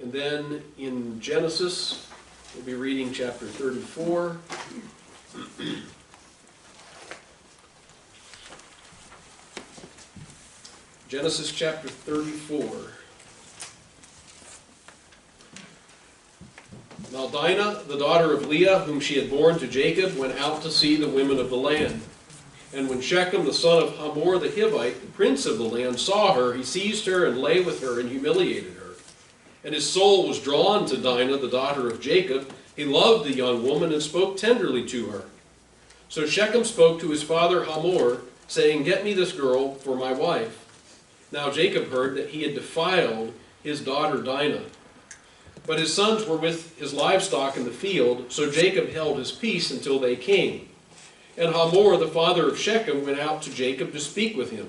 And then in Genesis, we'll be reading chapter 34. Genesis chapter 34. Now Dinah, the daughter of Leah, whom she had borne to Jacob, went out to see the women of the land. And when Shechem, the son of Hamor the Hivite, the prince of the land, saw her, he seized her and lay with her and humiliated her. And his soul was drawn to Dinah, the daughter of Jacob. He loved the young woman and spoke tenderly to her. So Shechem spoke to his father Hamor, saying, "Get me this girl for my wife." Now Jacob heard that he had defiled his daughter Dinah. But his sons were with his livestock in the field, so Jacob held his peace until they came. And Hamor, the father of Shechem, went out to Jacob to speak with him.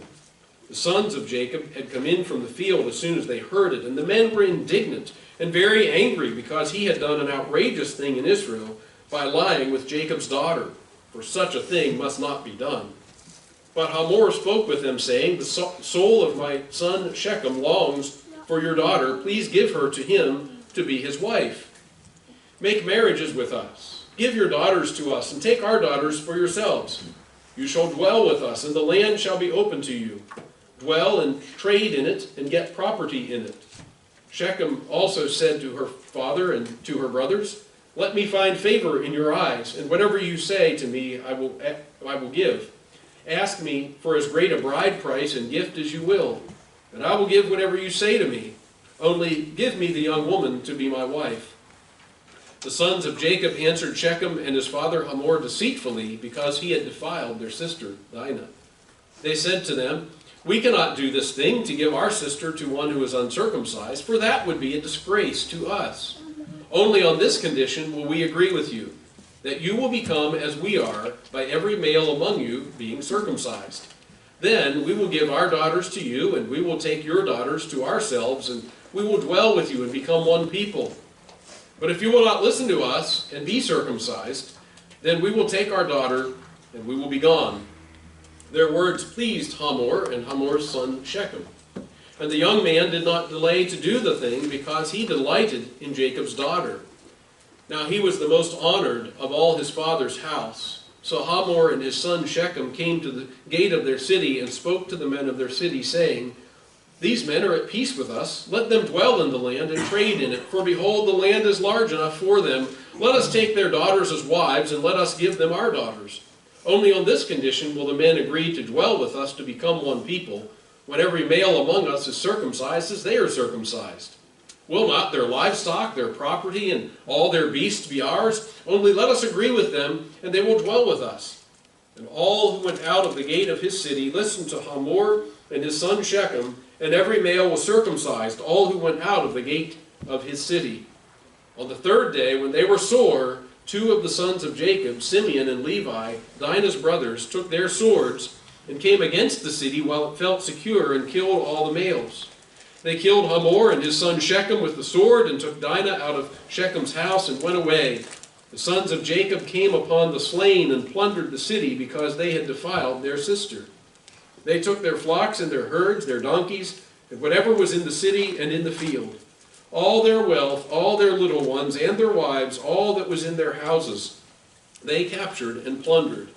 The sons of Jacob had come in from the field as soon as they heard it, and the men were indignant and very angry because he had done an outrageous thing in Israel by lying with Jacob's daughter, for such a thing must not be done. But Hamor spoke with them, saying, "The soul of my son Shechem longs for your daughter. Please give her to him to be his wife. Make marriages with us. Give your daughters to us, and take our daughters for yourselves. You shall dwell with us, and the land shall be open to you. Dwell and trade in it, and get property in it." Shechem also said to her father and to her brothers, "Let me find favor in your eyes, and whatever you say to me I will give. Ask me for as great a bride price and gift as you will, and I will give whatever you say to me. Only give me the young woman to be my wife." The sons of Jacob answered Shechem and his father Hamor deceitfully, because he had defiled their sister Dinah. They said to them, "We cannot do this thing to give our sister to one who is uncircumcised, for that would be a disgrace to us. Only on this condition will we agree with you, that you will become as we are, by every male among you being circumcised. Then we will give our daughters to you, and we will take your daughters to ourselves, and we will dwell with you and become one people. But if you will not listen to us and be circumcised, then we will take our daughter and we will be gone." Their words pleased Hamor and Hamor's son Shechem. And the young man did not delay to do the thing, because he delighted in Jacob's daughter. Now he was the most honored of all his father's house. So Hamor and his son Shechem came to the gate of their city and spoke to the men of their city, saying, "These men are at peace with us. Let them dwell in the land and trade in it, for behold, the land is large enough for them. Let us take their daughters as wives, and let us give them our daughters. Only on this condition will the men agree to dwell with us to become one people, when every male among us is circumcised as they are circumcised. Will not their livestock, their property, and all their beasts be ours? Only let us agree with them, and they will dwell with us." And all who went out of the gate of his city listened to Hamor and his son Shechem, and every male was circumcised, all who went out of the gate of his city. On the third day, when they were sore, two of the sons of Jacob, Simeon and Levi, Dinah's brothers, took their swords and came against the city while it felt secure, and killed all the males. They killed Hamor and his son Shechem with the sword, and took Dinah out of Shechem's house and went away. The sons of Jacob came upon the slain and plundered the city, because they had defiled their sister. They took their flocks and their herds, their donkeys, and whatever was in the city and in the field. All their wealth, all their little ones, and their wives, all that was in their houses, they captured and plundered.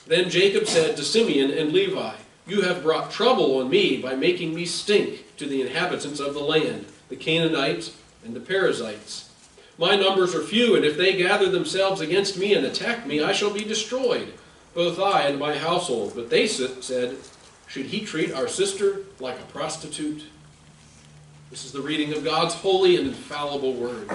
Then Jacob said to Simeon and Levi, "You have brought trouble on me by making me stink to the inhabitants of the land, the Canaanites and the Perizzites. My numbers are few, and if they gather themselves against me and attack me, I shall be destroyed, both I and my household." But they said, "Should he treat our sister like a prostitute?" This is the reading of God's holy and infallible word.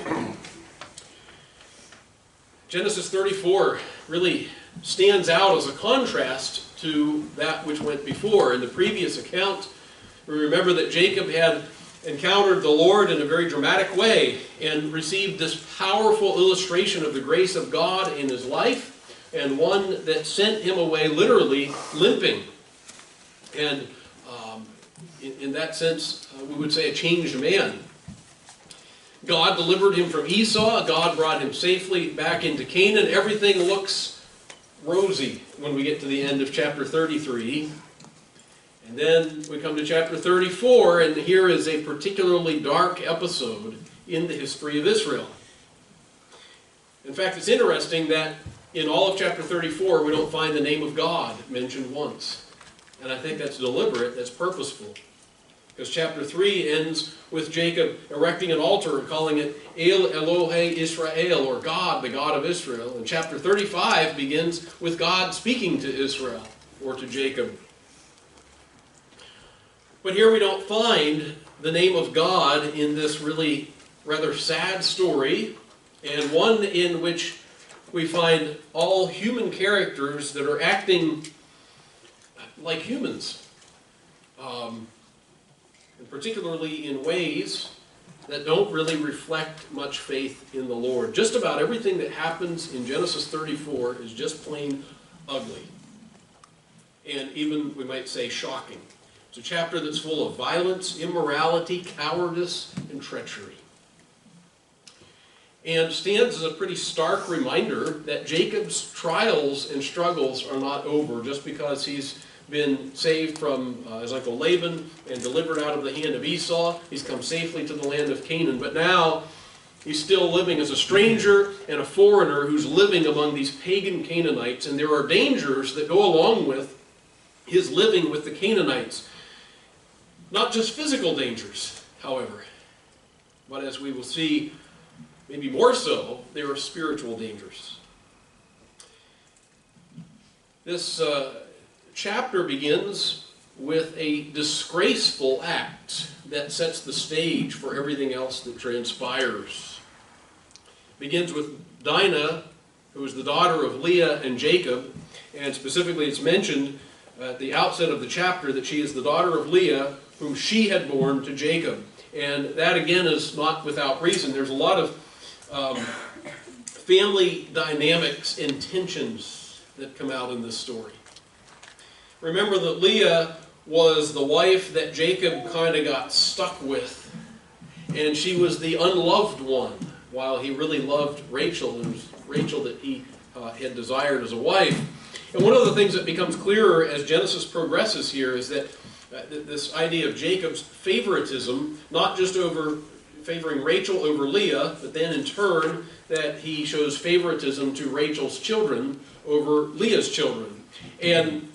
Genesis 34 really stands out as a contrast to that which went before. In the previous account, we remember that Jacob had encountered the Lord in a very dramatic way and received this powerful illustration of the grace of God in his life, and one that sent him away literally limping. And in that sense, we would say a changed man. God delivered him from Esau. God brought him safely back into Canaan. Everything looks rosy when we get to the end of chapter 33. And then we come to chapter 34, and here is a particularly dark episode in the history of Israel. In fact, it's interesting that in all of chapter 34, we don't find the name of God mentioned once. And I think that's deliberate, that's purposeful. Because chapter 3 ends with Jacob erecting an altar and calling it El Elohe Israel, or God, the God of Israel. And chapter 35 begins with God speaking to Israel, or to Jacob. But here we don't find the name of God in this really rather sad story, and one in which we find all human characters that are acting like humans. And particularly in ways that don't really reflect much faith in the Lord. Just about everything that happens in Genesis 34 is just plain ugly. And even, we might say, shocking. It's a chapter that's full of violence, immorality, cowardice, and treachery. And stands as a pretty stark reminder that Jacob's trials and struggles are not over just because he's been saved from his uncle Laban and delivered out of the hand of Esau. He's come safely to the land of Canaan. But now he's still living as a stranger and a foreigner who's living among these pagan Canaanites. And there are dangers that go along with his living with the Canaanites. Not just physical dangers, however, but as we will see, maybe more so, there are spiritual dangers. This chapter begins with a disgraceful act that sets the stage for everything else that transpires. It begins with Dinah, who is the daughter of Leah and Jacob, and specifically it's mentioned at the outset of the chapter that she is the daughter of Leah, whom she had borne to Jacob. And that again is not without reason. There's a lot of family dynamics and tensions that come out in this story. Remember that Leah was the wife that Jacob kind of got stuck with, and she was the unloved one, while he really loved Rachel, and it was Rachel that he had desired as a wife. And one of the things that becomes clearer as Genesis progresses here is that this idea of Jacob's favoritism, not just over favoring Rachel over Leah, but then in turn that he shows favoritism to Rachel's children over Leah's children. And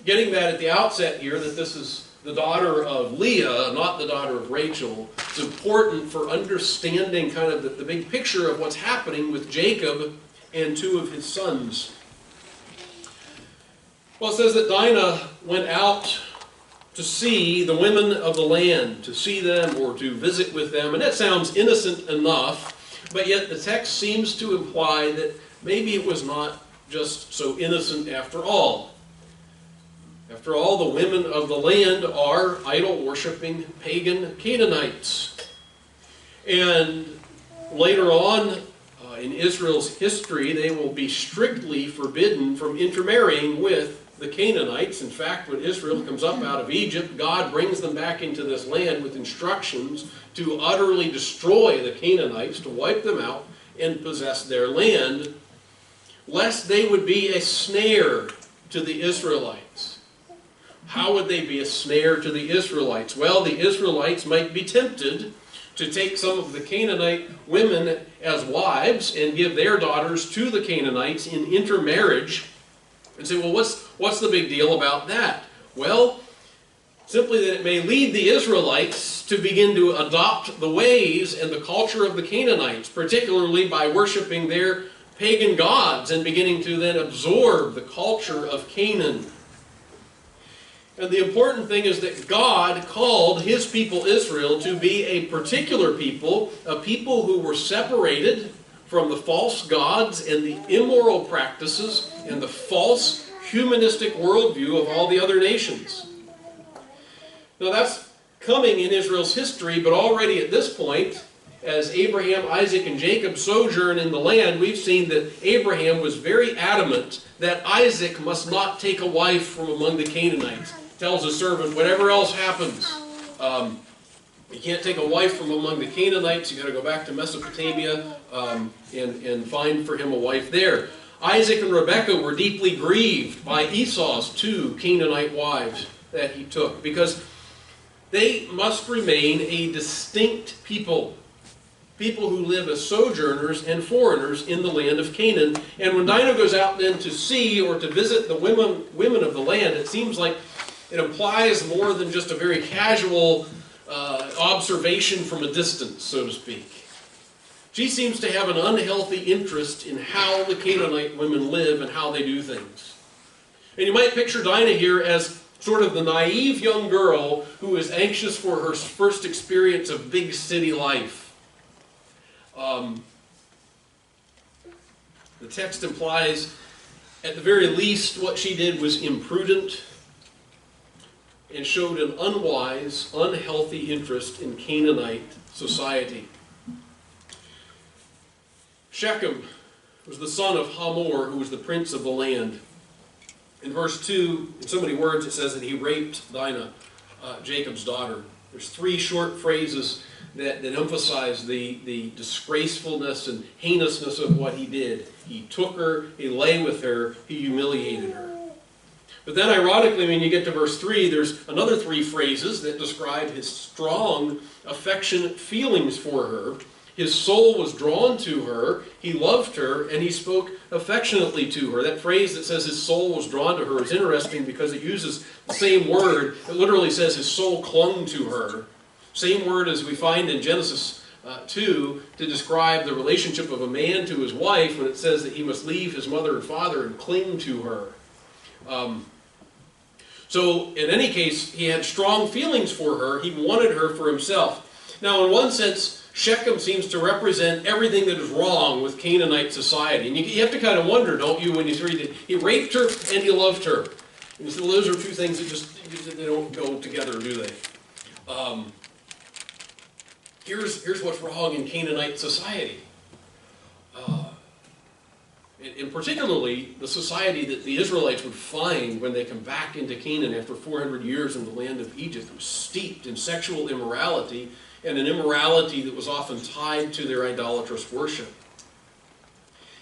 getting that at the outset here, that this is the daughter of Leah, not the daughter of Rachel, is important for understanding kind of the big picture of what's happening with Jacob and two of his sons. Well, it says that Dinah went out to see the women of the land, to see them or to visit with them. And that sounds innocent enough, but yet the text seems to imply that maybe it was not just so innocent after all. After all, the women of the land are idol-worshipping pagan Canaanites. And later on in Israel's history, they will be strictly forbidden from intermarrying with the Canaanites. In fact, when Israel comes up out of Egypt, God brings them back into this land with instructions to utterly destroy the Canaanites, to wipe them out and possess their land, lest they would be a snare to the Israelites. How would they be a snare to the Israelites? Well, the Israelites might be tempted to take some of the Canaanite women as wives and give their daughters to the Canaanites in intermarriage, and say, well, what's the big deal about that? Well, simply that it may lead the Israelites to begin to adopt the ways and the culture of the Canaanites, particularly by worshiping their pagan gods and beginning to then absorb the culture of Canaan. And the important thing is that God called his people Israel to be a particular people, a people who were separated from the false gods and the immoral practices and the false humanistic worldview of all the other nations. Now that's coming in Israel's history, but already at this point, as Abraham, Isaac, and Jacob sojourn in the land, we've seen that Abraham was very adamant that Isaac must not take a wife from among the Canaanites. Tells his servant, whatever else happens, you can't take a wife from among the Canaanites. You've got to go back to Mesopotamia and find for him a wife there. Isaac and Rebekah were deeply grieved by Esau's two Canaanite wives. that he took, because they must remain a distinct people. People who live as sojourners and foreigners in the land of Canaan. And when Dinah goes out then to see or to visit the women of the land, it seems like it implies more than just a very casual observation from a distance, so to speak. She seems to have an unhealthy interest in how the Canaanite women live and how they do things. And you might picture Dinah here as sort of the naive young girl who is anxious for her first experience of big city life. The text implies, at the very least, what she did was imprudent and showed an unwise, unhealthy interest in Canaanite society. Shechem was the son of Hamor, who was the prince of the land. In verse 2, in so many words, it says that he raped Dinah, Jacob's daughter. There's three short phrases that emphasize the disgracefulness and heinousness of what he did. He took her, he lay with her, he humiliated her. But then ironically, when you get to verse 3, there's another three phrases that describe his strong, affectionate feelings for her. His soul was drawn to her, he loved her, and he spoke affectionately to her. That phrase that says his soul was drawn to her is interesting because it uses the same word. It literally says his soul clung to her. Same word as we find in Genesis 2 to describe the relationship of a man to his wife when it says that he must leave his mother and father and cling to her. So in any case, he had strong feelings for her. He wanted her for himself. Now in one sense, Shechem seems to represent everything that is wrong with Canaanite society. And you have to kind of wonder, don't you, when you read it, he raped her and he loved her. And you say, well, those are two things that they don't go together, do they? Here's what's wrong in Canaanite society. And particularly the society that the Israelites would find when they come back into Canaan after 400 years in the land of Egypt. It was steeped in sexual immorality, and an immorality that was often tied to their idolatrous worship.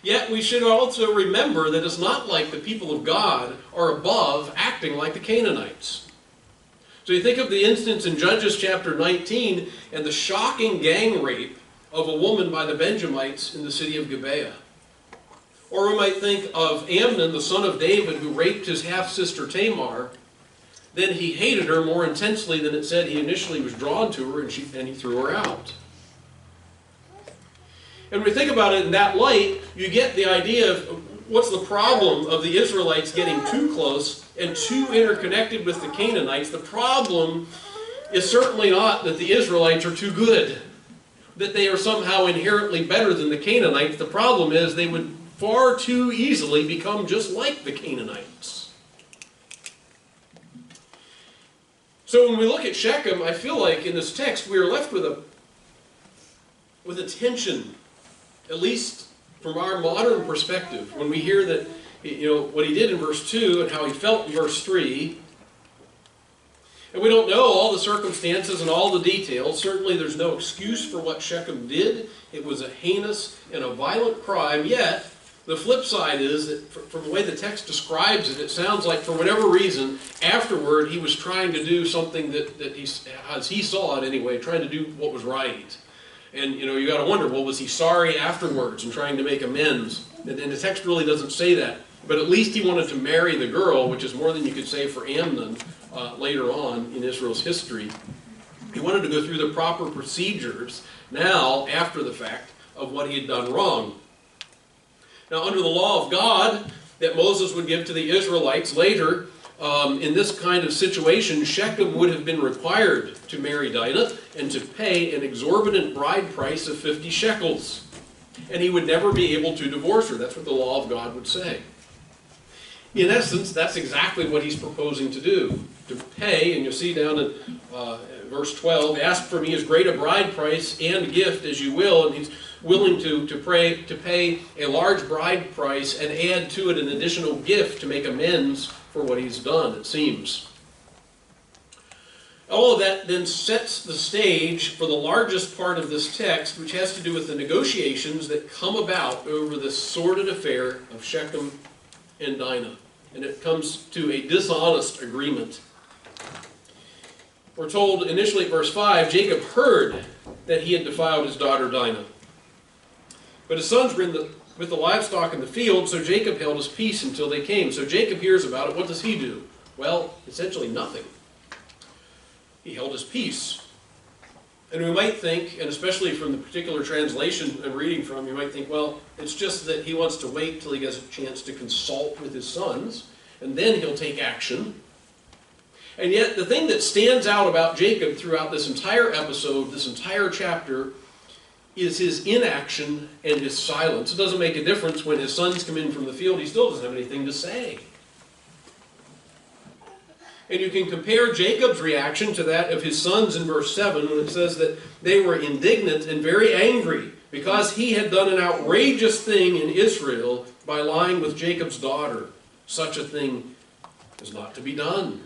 Yet we should also remember that it's not like the people of God are above acting like the Canaanites. So you think of the instance in Judges chapter 19 and the shocking gang rape of a woman by the Benjamites in the city of Gibeah. Or we might think of Amnon, the son of David, who raped his half-sister Tamar. Then he hated her more intensely than it said he initially was drawn to her, and he threw her out. And when we think about it in that light, you get the idea of what's the problem of the Israelites getting too close and too interconnected with the Canaanites. The problem is certainly not that the Israelites are too good, that they are somehow inherently better than the Canaanites. The problem is they would far too easily become just like the Canaanites. So when we look at Shechem, I feel like in this text we are left with a tension, at least from our modern perspective, when we hear that, what he did in verse 2 and how he felt in verse 3. And we don't know all the circumstances and all the details. Certainly there's no excuse for what Shechem did. It was a heinous and a violent crime, yet the flip side is that from the way the text describes it, it sounds like for whatever reason, afterward he was trying to do something that he, as he saw it anyway, trying to do what was right. And you got to wonder, well, was he sorry afterwards and trying to make amends? And the text really doesn't say that. But at least he wanted to marry the girl, which is more than you could say for Amnon later on in Israel's history. He wanted to go through the proper procedures now, after the fact, of what he had done wrong. Now, under the law of God that Moses would give to the Israelites later, in this kind of situation, Shechem would have been required to marry Dinah and to pay an exorbitant bride price of 50 shekels. And he would never be able to divorce her. That's what the law of God would say. In essence, that's exactly what he's proposing to do. To pay, and you'll see down in verse 12, ask for me as great a bride price and gift as you will, and he's willing to pay a large bride price and add to it an additional gift to make amends for what he's done, it seems. All of that then sets the stage for the largest part of this text, which has to do with the negotiations that come about over this sordid affair of Shechem and Dinah. And it comes to a dishonest agreement. We're told initially at verse 5, Jacob heard that he had defiled his daughter Dinah. But his sons were with the livestock in the field, so Jacob held his peace until they came. So Jacob hears about it. What does he do? Well, essentially nothing. He held his peace. And we might think, and especially from the particular translation I'm reading from, you might think, well, it's just that he wants to wait till he gets a chance to consult with his sons, and then he'll take action. And yet, the thing that stands out about Jacob throughout this entire episode, this entire chapter, is his inaction and his silence. It doesn't make a difference when his sons come in from the field. He still doesn't have anything to say. And you can compare Jacob's reaction to that of his sons in verse 7 when it says that they were indignant and very angry because he had done an outrageous thing in Israel by lying with Jacob's daughter. Such a thing is not to be done.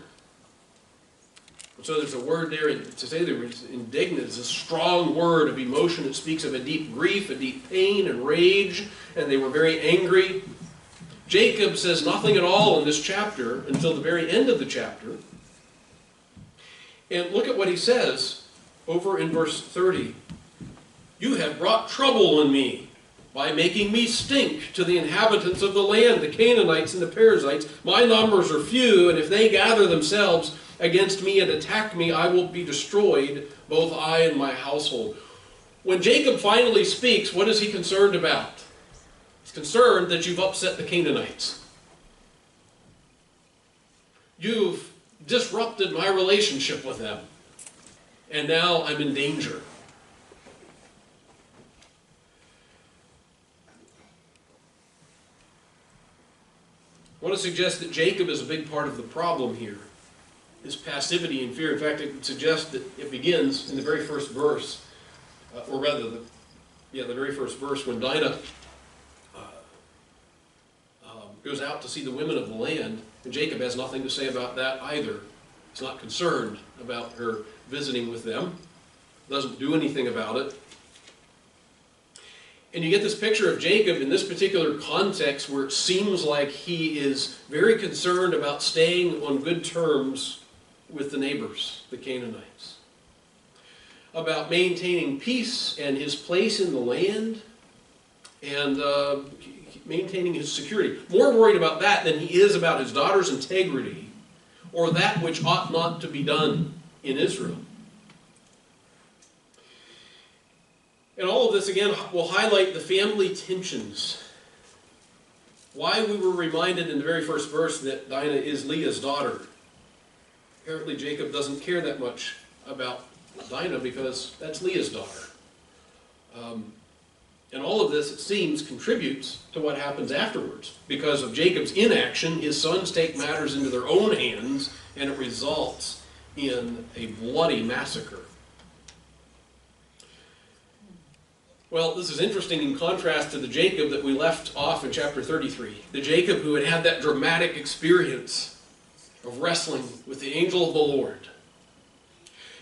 So there's a word there, to say they were indignant is a strong word of emotion. It speaks of a deep grief, a deep pain and rage, and they were very angry. Jacob says nothing at all in this chapter until the very end of the chapter. And look at what he says over in verse 30. You have brought trouble on me by making me stink to the inhabitants of the land, the Canaanites and the Perizzites. My numbers are few, and if they gather themselves against me and attack me, I will be destroyed, both I and my household. When Jacob finally speaks, what is he concerned about? He's concerned that you've upset the Canaanites. You've disrupted my relationship with them, and now I'm in danger. I want to suggest that Jacob is a big part of the problem here. His passivity and fear. In fact, it would suggest that it begins in the very first verse, or rather, the very first verse when Dinah goes out to see the women of the land, and Jacob has nothing to say about that either. He's not concerned about her visiting with them, doesn't do anything about it. And you get this picture of Jacob in this particular context where it seems like he is very concerned about staying on good terms with the neighbors, the Canaanites, about maintaining peace and his place in the land, and maintaining his security. More worried about that than he is about his daughter's integrity or that which ought not to be done in Israel. And all of this, again, will highlight the family tensions. Why we were reminded in the very first verse that Dinah is Leah's daughter. Apparently Jacob doesn't care that much about Dinah because that's Leah's daughter. And all of this, it seems, contributes to what happens afterwards. Because of Jacob's inaction, his sons take matters into their own hands, and it results in a bloody massacre. Well, this is interesting in contrast to the Jacob that we left off in chapter 33. The Jacob who had had that dramatic experience of wrestling with the angel of the Lord.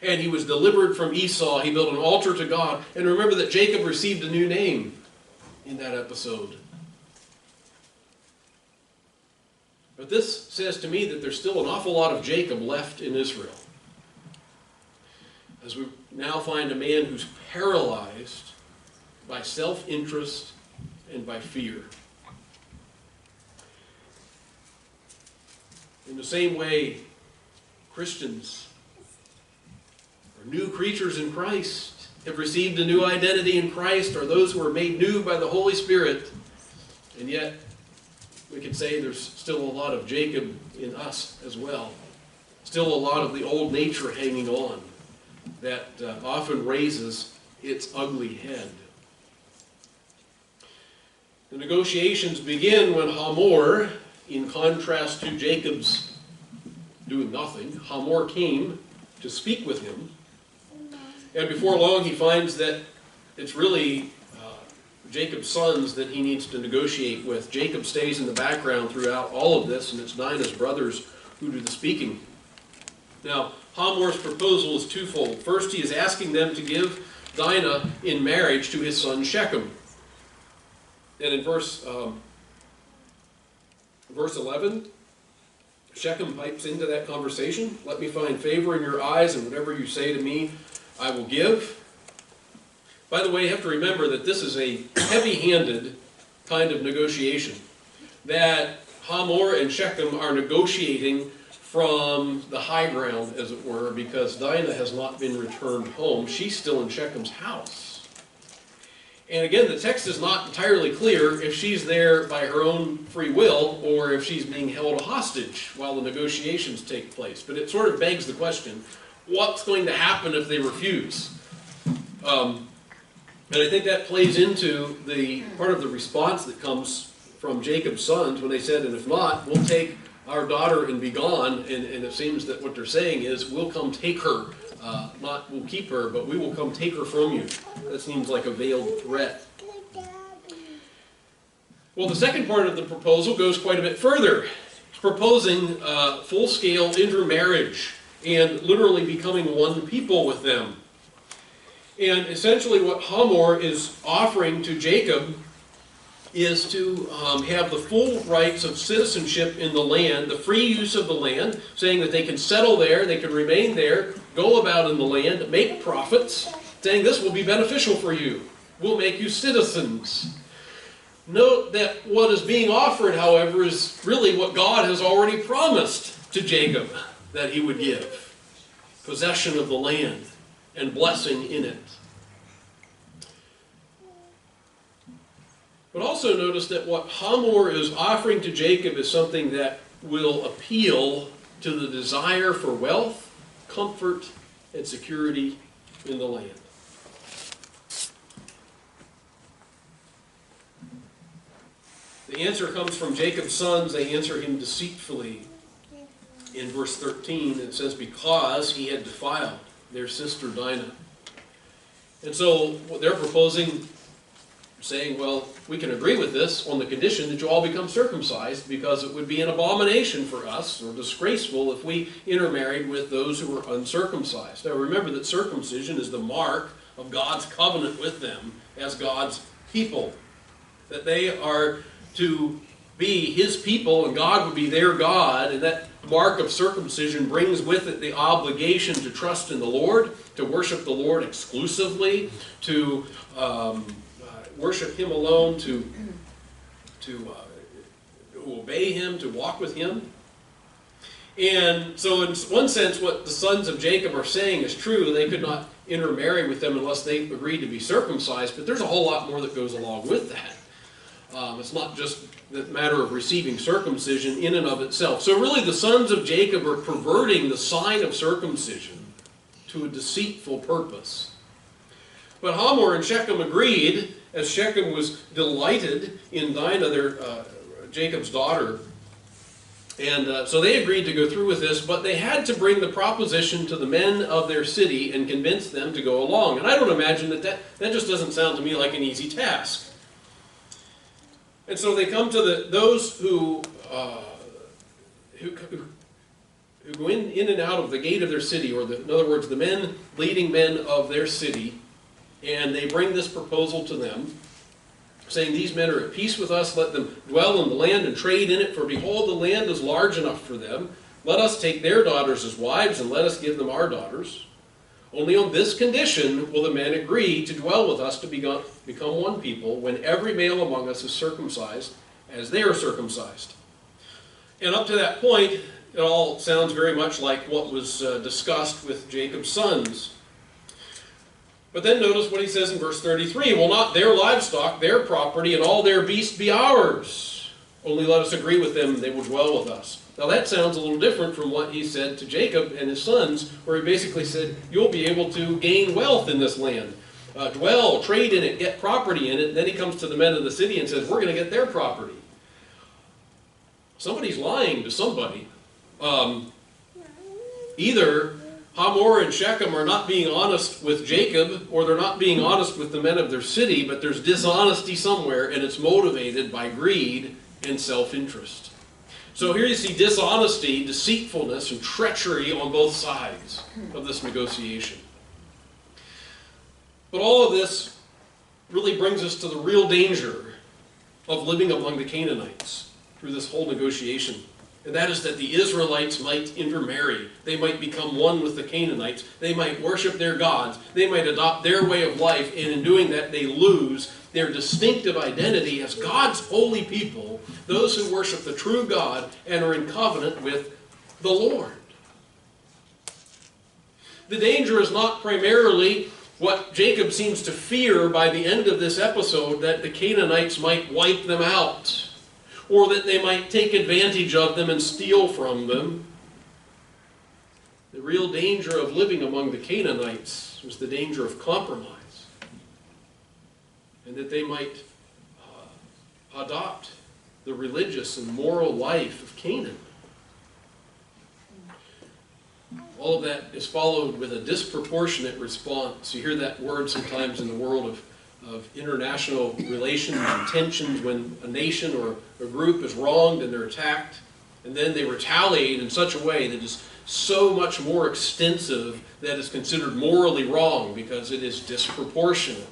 And he was delivered from Esau. He built an altar to God. And remember that Jacob received a new name in that episode. But this says to me that there's still an awful lot of Jacob left in Israel. As we now find a man who's paralyzed by self-interest and by fear. In the same way, Christians are new creatures in Christ, have received a new identity in Christ, are those who are made new by the Holy Spirit. And yet, we could say there's still a lot of Jacob in us as well. Still a lot of the old nature hanging on that often raises its ugly head. The negotiations begin when Hamor, in contrast to Jacob's doing nothing, Hamor came to speak with him. And before long he finds that it's really Jacob's sons that he needs to negotiate with. Jacob stays in the background throughout all of this, and it's Dinah's brothers who do the speaking. Now, Hamor's proposal is twofold. First, he is asking them to give Dinah in marriage to his son Shechem. And in verse 11, Shechem pipes into that conversation. Let me find favor in your eyes, and whatever you say to me, I will give. By the way, you have to remember that this is a heavy-handed kind of negotiation. That Hamor and Shechem are negotiating from the high ground, as it were, because Dinah has not been returned home. She's still in Shechem's house. And again, the text is not entirely clear if she's there by her own free will or if she's being held hostage while the negotiations take place. But it sort of begs the question, what's going to happen if they refuse? And I think that plays into the part of the response that comes from Jacob's sons when they said, and if not, we'll take our daughter and be gone. And it seems that what they're saying is, we'll come take her. Not we'll keep her, but we will come take her from you. That seems like a veiled threat. Well, the second part of the proposal goes quite a bit further. It's proposing full-scale intermarriage and literally becoming one people with them. And essentially what Hamor is offering to Jacob is to have the full rights of citizenship in the land, the free use of the land, saying that they can settle there, they can remain there, go about in the land, make profits, saying this will be beneficial for you. We'll make you citizens. Note that what is being offered, however, is really what God has already promised to Jacob that he would give. Possession of the land and blessing in it. But also notice that what Hamor is offering to Jacob is something that will appeal to the desire for wealth, comfort, and security in the land. The answer comes from Jacob's sons. They answer him deceitfully. In verse 13, it says, because he had defiled their sister Dinah. And so what they're proposing, saying, well, we can agree with this on the condition that you all become circumcised, because it would be an abomination for us, or disgraceful, if we intermarried with those who were uncircumcised. Now remember that circumcision is the mark of God's covenant with them as God's people. That they are to be his people and God would be their God, and that mark of circumcision brings with it the obligation to trust in the Lord, to worship the Lord exclusively, to worship him alone, to obey him, to walk with him. And so in one sense what the sons of Jacob are saying is true. They could not intermarry with them unless they agreed to be circumcised, but there's a whole lot more that goes along with that. It's not just the matter of receiving circumcision in and of itself. So really the sons of Jacob are perverting the sign of circumcision to a deceitful purpose. But Hamor and Shechem agreed, as Shechem was delighted in Dinah, Jacob's daughter. And so they agreed to go through with this, but they had to bring the proposition to the men of their city and convince them to go along. And I don't imagine that just doesn't sound to me like an easy task. And so they come to those who go in and out of the gate of their city, or in other words, the leading men of their city, and they bring this proposal to them, saying, these men are at peace with us, let them dwell in the land and trade in it, for behold, the land is large enough for them. Let us take their daughters as wives, and let us give them our daughters. Only on this condition will the men agree to dwell with us to become one people, when every male among us is circumcised as they are circumcised. And up to that point, it all sounds very much like what was discussed with Jacob's sons. But then notice what he says in verse 33, will not their livestock, their property, and all their beasts be ours? Only let us agree with them, and they will dwell with us. Now that sounds a little different from what he said to Jacob and his sons, where he basically said, you'll be able to gain wealth in this land. Dwell, trade in it, get property in it. And then he comes to the men of the city and says, we're going to get their property. Somebody's lying to somebody. Either Hamor and Shechem are not being honest with Jacob, or they're not being honest with the men of their city, but there's dishonesty somewhere, and it's motivated by greed and self-interest. So here you see dishonesty, deceitfulness, and treachery on both sides of this negotiation. But all of this really brings us to the real danger of living among the Canaanites through this whole negotiation. And that is that the Israelites might intermarry. They might become one with the Canaanites. They might worship their gods. They might adopt their way of life. And in doing that, they lose their distinctive identity as God's holy people, those who worship the true God and are in covenant with the Lord. The danger is not primarily what Jacob seems to fear by the end of this episode, that the Canaanites might wipe them out, or that they might take advantage of them and steal from them. The real danger of living among the Canaanites was the danger of compromise, and that they might adopt the religious and moral life of Canaan. All of that is followed with a disproportionate response. You hear that word sometimes in the world of international relations and tensions, when a nation or a group is wronged and they're attacked, and then they retaliate in such a way that is so much more extensive that is considered morally wrong because it is disproportionate.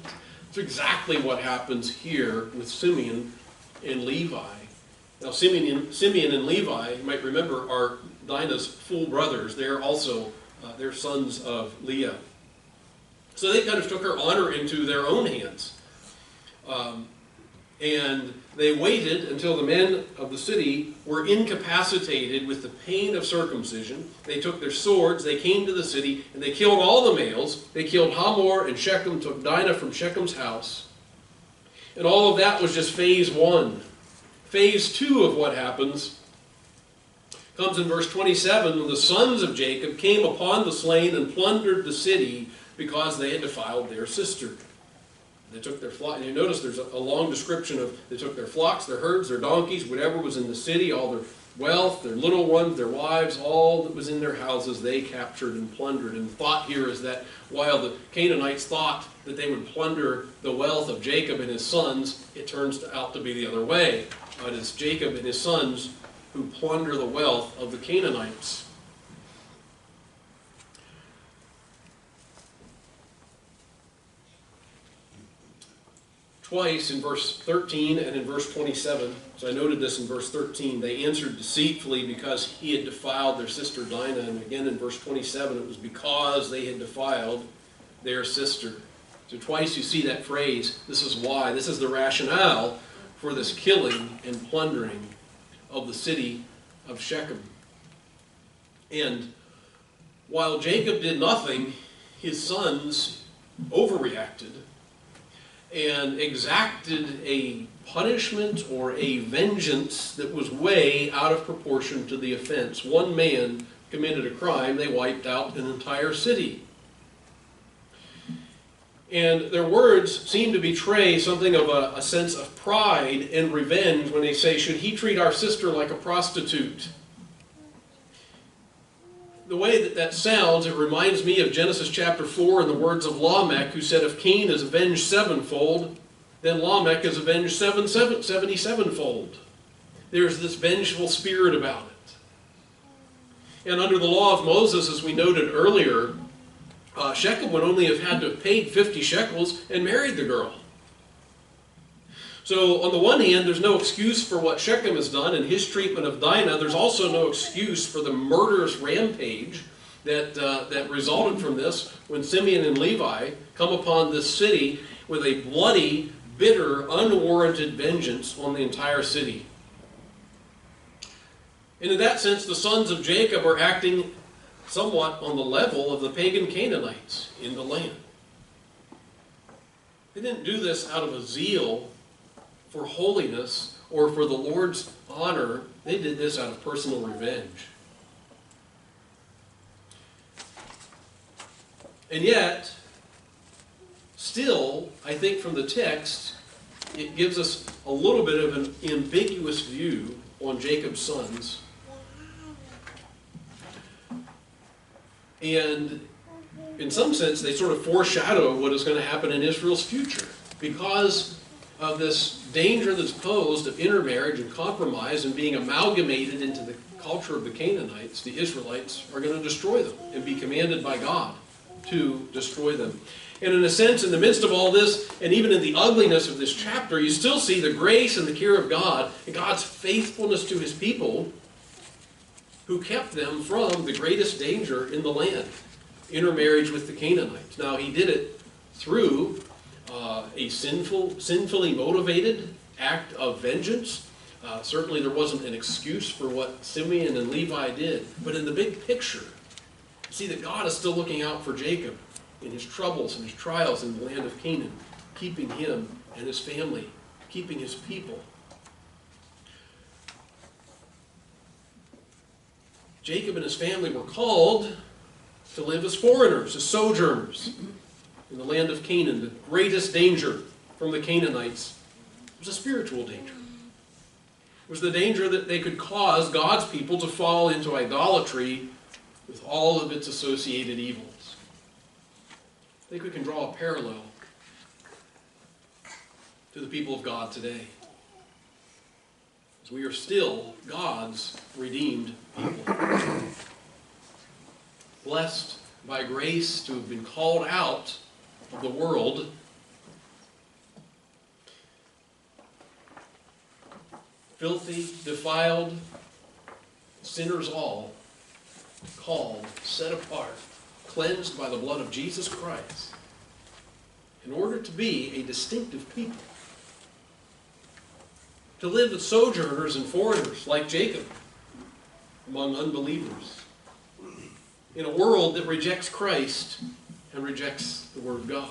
It's exactly what happens here with Simeon and Levi. Now, Simeon and Levi, you might remember, are Dinah's full brothers. They're also they're sons of Leah. So they kind of took her honor into their own hands. And they waited until the men of the city were incapacitated with the pain of circumcision. They took their swords, they came to the city, and they killed all the males. They killed Hamor and Shechem, took Dinah from Shechem's house. And all of that was just phase 1. Phase 2 of what happens comes in verse 27, when the sons of Jacob came upon the slain and plundered the city because they had defiled their sister. They took their flock, and you notice there's a long description of, they took their flocks, their herds, their donkeys, whatever was in the city, all their wealth, their little ones, their wives, all that was in their houses, they captured and plundered. And the thought here is that while the Canaanites thought that they would plunder the wealth of Jacob and his sons, it turns out to be the other way. It is Jacob and his sons who plunder the wealth of the Canaanites. Twice in verse 13 and in verse 27, so I noted this in verse 13, they answered deceitfully because he had defiled their sister Dinah. And again in verse 27, it was because they had defiled their sister. So twice you see that phrase, this is why, this is the rationale for this killing and plundering of the city of Shechem. And while Jacob did nothing, his sons overreacted and exacted a punishment or a vengeance that was way out of proportion to the offense. One man committed a crime, they wiped out an entire city. And their words seem to betray something of a sense of pride and revenge when they say, should he treat our sister like a prostitute? The way that sounds, it reminds me of Genesis chapter 4 and the words of Lamech, who said, if Cain is avenged sevenfold, then Lamech is avenged 77-fold. There's this vengeful spirit about it. And under the law of Moses, as we noted earlier, Shechem would only have had to have paid 50 shekels and married the girl. So on the one hand, there's no excuse for what Shechem has done and his treatment of Dinah. There's also no excuse for the murderous rampage that resulted from this when Simeon and Levi come upon this city with a bloody, bitter, unwarranted vengeance on the entire city. And in that sense, the sons of Jacob are acting somewhat on the level of the pagan Canaanites in the land. They didn't do this out of a zeal for holiness or for the Lord's honor. They did this out of personal revenge. And yet, still, I think from the text, it gives us a little bit of an ambiguous view on Jacob's sons. And in some sense, they sort of foreshadow what is going to happen in Israel's future. Because of this danger that's posed of intermarriage and compromise and being amalgamated into the culture of the Canaanites, the Israelites are going to destroy them and be commanded by God to destroy them. And in a sense, in the midst of all this, and even in the ugliness of this chapter, you still see the grace and the care of God and God's faithfulness to his people who kept them from the greatest danger in the land, intermarriage with the Canaanites. Now, he did it through a sinfully motivated act of vengeance. Certainly there wasn't an excuse for what Simeon and Levi did, but in the big picture, see that God is still looking out for Jacob in his troubles and his trials in the land of Canaan, keeping him and his family, keeping his people. Jacob and his family were called to live as foreigners, as sojourners in the land of Canaan. The greatest danger from the Canaanites was a spiritual danger. It was the danger that they could cause God's people to fall into idolatry with all of its associated evils. I think we can draw a parallel to the people of God today, as we are still God's redeemed people, blessed by grace to have been called out of the world, filthy, defiled, sinners all, called, set apart, cleansed by the blood of Jesus Christ, in order to be a distinctive people. To live as sojourners and foreigners like Jacob among unbelievers, in a world that rejects Christ and rejects the Word of God.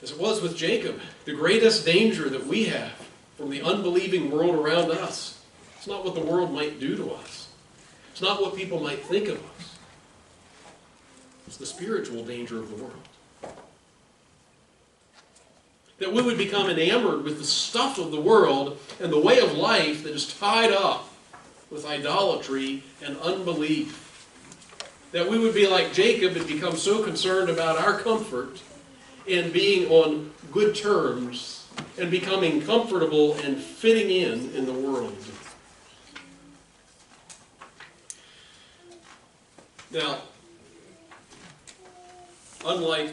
As it was with Jacob, the greatest danger that we have from the unbelieving world around us, it's not what the world might do to us. It's not what people might think of us. It's the spiritual danger of the world. That we would become enamored with the stuff of the world and the way of life that is tied up with idolatry and unbelief. That we would be like Jacob and become so concerned about our comfort and being on good terms and becoming comfortable and fitting in the world. Now, unlike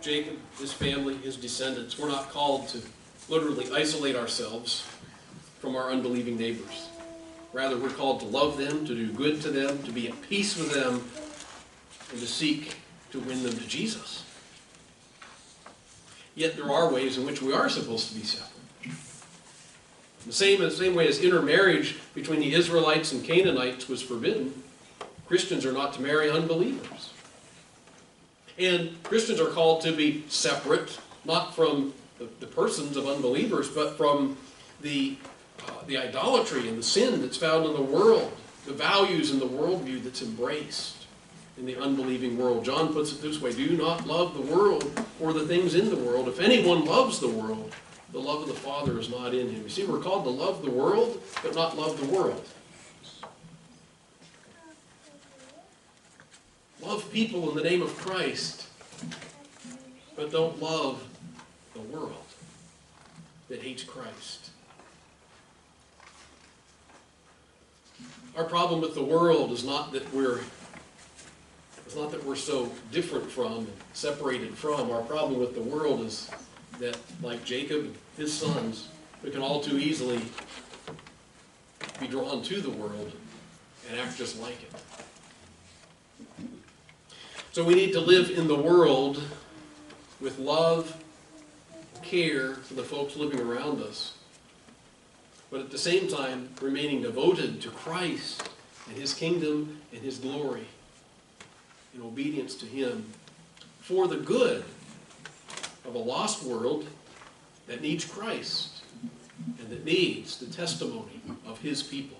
Jacob, his family, his descendants, we're not called to literally isolate ourselves from our unbelieving neighbors. Rather, we're called to love them, to do good to them, to be at peace with them, and to seek to win them to Jesus. Yet there are ways in which we are supposed to be separate. The same way as intermarriage between the Israelites and Canaanites was forbidden, Christians are not to marry unbelievers. And Christians are called to be separate, not from the persons of unbelievers, but from the idolatry and the sin that's found in the world, the values and the worldview that's embraced in the unbelieving world. John puts it this way: do not love the world or the things in the world. If anyone loves the world, the love of the Father is not in him. You see, we're called to love the world, but not love the world. Love people in the name of Christ, but don't love the world that hates Christ. Our problem with the world is not that we're so different from and separated from. Our problem with the world is that, like Jacob and his sons, we can all too easily be drawn to the world and act just like it. So we need to live in the world with love, care for the folks living around us, but at the same time remaining devoted to Christ and His kingdom and His glory in obedience to Him for the good of a lost world that needs Christ and that needs the testimony of His people.